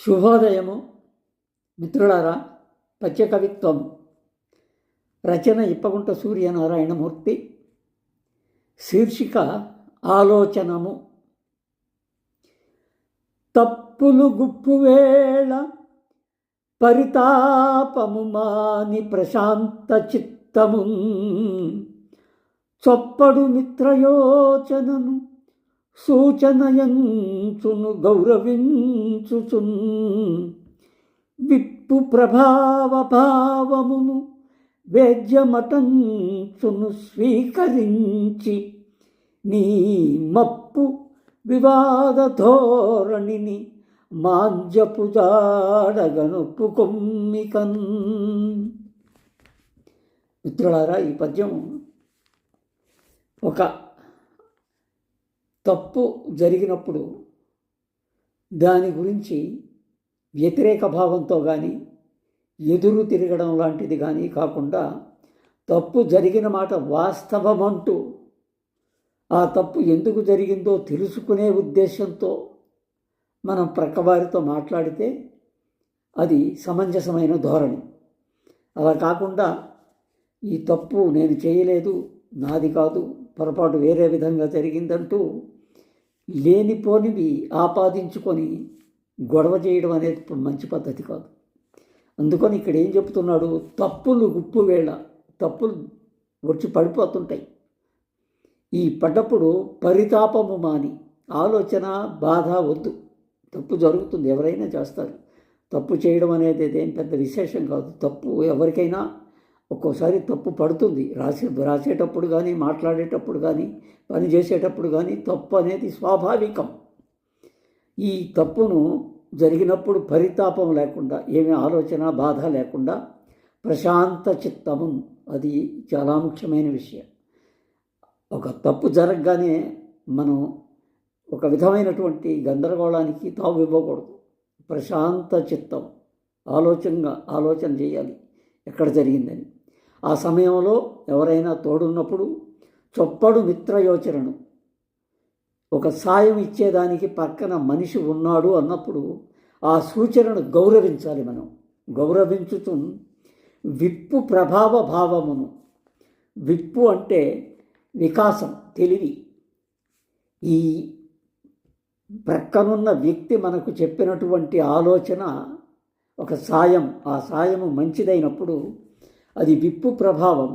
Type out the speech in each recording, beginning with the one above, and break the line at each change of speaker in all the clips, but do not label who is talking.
శుభోదయము మిత్రులారా. పద్యకవిత్వం రచన ఇప్పగుంట సూర్యనారాయణమూర్తి. శీర్షిక ఆలోచనము. తప్పులు గుప్పువేళ పరితాపము మాని ప్రశాంత చిత్తము చొప్పడు మిత్రయోచనను సూచనయంచును గౌరవించుచున్ విప్పు ప్రభావ భావమును వేద్యమటంచును స్వీకరించి నీ మప్పు వివాద ధోరణిని మాంజపు జాడగనొప్పు కొమ్మికన్. మిత్రులారా, ఈ పద్యం ఒక తప్పు జరిగినప్పుడు దాని గురించి వ్యతిరేక భావంతో కానీ ఎదురు తిరగడం లాంటిది కానీ కాకుండా తప్పు జరిగిన మాట వాస్తవమంటూ ఆ తప్పు ఎందుకు జరిగిందో తెలుసుకునే ఉద్దేశంతో మనం ప్రక్కవారితో మాట్లాడితే అది సమంజసమైన ధోరణి. అలా కాకుండా ఈ తప్పు నేను చేయలేదు, నాది కాదు, పొరపాటు వేరే విధంగా జరిగిందంటూ లేనిపోనివి ఆపాదించుకొని గొడవ చేయడం అనేది మంచి పద్ధతి కాదు. అందుకని ఇక్కడ ఏం చెప్తున్నాడు? తప్పులు గుప్పువేళ తప్పులు వచ్చి పడిపోతుంటాయి. ఈ పడ్డప్పుడు పరితాపము మాని, ఆలోచన బాధ వద్దు. తప్పు జరుగుతుంది, ఎవరైనా చేస్తారు. తప్పు చేయడం అనేది ఏం పెద్ద విశేషం కాదు. తప్పు ఎవరికైనా ఒక్కోసారి తప్పు పడుతుంది. రాసేటప్పుడు కానీ, మాట్లాడేటప్పుడు కానీ, పని చేసేటప్పుడు కానీ తప్పు అనేది స్వాభావికం. ఈ తప్పును జరిగినప్పుడు పరితాపం లేకుండా, ఏమీ ఆలోచన బాధ లేకుండా ప్రశాంత చిత్తము, అది చాలా ముఖ్యమైన విషయం. ఒక తప్పు జరగగానే మనం ఒక విధమైనటువంటి గందరగోళానికి తావు ఇవ్వకూడదు. ప్రశాంత చిత్తం, ఆలోచన చేయాలి ఎక్కడ జరిగిందని. ఆ సమయంలో ఎవరైనా తోడున్నప్పుడు చొప్పడు మిత్రయోచనను, ఒక సాయం ఇచ్చేదానికి పక్కన మనిషి ఉన్నాడు అన్నప్పుడు ఆ సూచనను గౌరవించాలి. మనం గౌరవించుతూ విప్పు ప్రభావ భావమును, విప్పు అంటే వికాసం, తెలివి. ఈ ప్రక్కనున్న వ్యక్తి మనకు చెప్పినటువంటి ఆలోచన ఒక సాయం, ఆ సాయము మంచిదైనప్పుడు అది విప్పు ప్రభావం,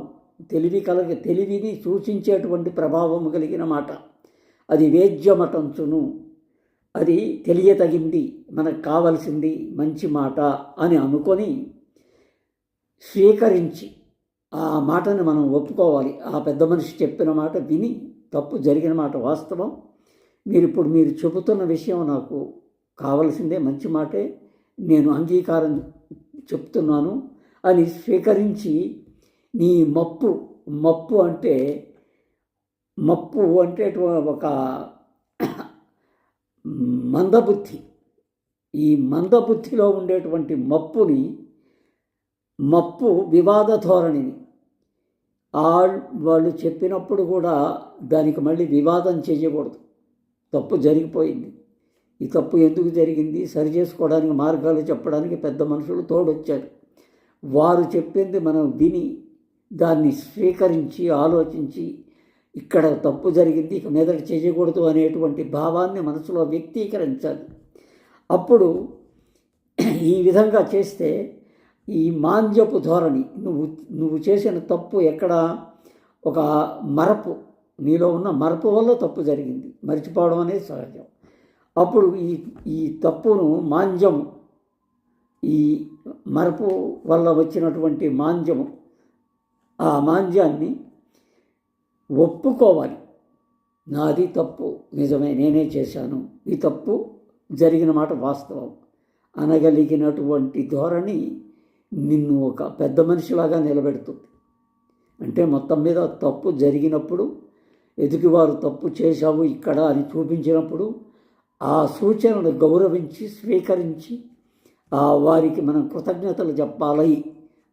తెలివిని సూచించేటువంటి ప్రభావము కలిగిన మాట. అది వేద్యమటంచును, అది తెలియతగింది, మనకు కావలసింది, మంచి మాట అని అనుకొని స్వీకరించి ఆ మాటని మనం ఒప్పుకోవాలి. ఆ పెద్ద మనిషి చెప్పిన మాట విని, తప్పు జరిగిన మాట వాస్తవం, మీరు చెబుతున్న విషయం నాకు కావలసిందే, మంచి మాటే, నేను అంగీకారం చెప్తున్నాను అని స్వీకరించి నీ మప్పు అంటే ఒక మందబుద్ధి. ఈ మందబుద్ధిలో ఉండేటువంటి మప్పు వివాద ధోరణిని వాళ్ళు చెప్పినప్పుడు కూడా దానికి మళ్ళీ వివాదం చేయకూడదు. తప్పు జరిగిపోయింది, ఈ తప్పు ఎందుకు జరిగింది సరి చేసుకోవడానికి మార్గాలు చెప్పడానికి పెద్ద మనుషులు తోడొచ్చారు. వారు చెప్పింది మనం విని దాన్ని స్వీకరించి ఆలోచించి ఇక్కడ తప్పు జరిగింది, ఇక మీదట చేయకూడదు అనేటువంటి భావాన్ని మనసులో వ్యక్తీకరించాలి. అప్పుడు ఈ విధంగా చేస్తే ఈ మాంద్యపు ధోరణి, నువ్వు చేసిన తప్పు ఎక్కడ ఒక మరపు, నీలో ఉన్న మరపు వల్ల తప్పు జరిగింది, మర్చిపోవడం అనేది సహజం. అప్పుడు ఈ తప్పును మాంద్యము, ఈ మరపు వల్ల వచ్చినటువంటి మాంద్యము, ఆ మాంద్యాన్ని ఒప్పుకోవాలి. నాది తప్పు, నిజమే, నేనే చేశాను, ఈ తప్పు జరిగిన మాట వాస్తవం అనగలిగినటువంటి ధోరణి నిన్ను ఒక పెద్ద మనిషిలాగా నిలబెడుతుంది. అంటే మొత్తం మీద తప్పు జరిగినప్పుడు ఎదుటివారు తప్పు చేశావు ఇక్కడ అని చూపించినప్పుడు ఆ సూచనను గౌరవించి స్వీకరించి వారికి మనం కృతజ్ఞతలు చెప్పాలి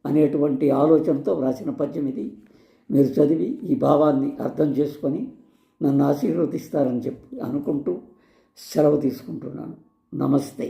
అనేటువంటి ఆలోచనతో వ్రాసిన పద్యం ఇది. మీరు చదివి ఈ భావాన్ని అర్థం చేసుకొని నన్ను ఆశీర్వదిస్తారని చెప్పి అనుకుంటూ సెలవు తీసుకుంటున్నాను. నమస్తే.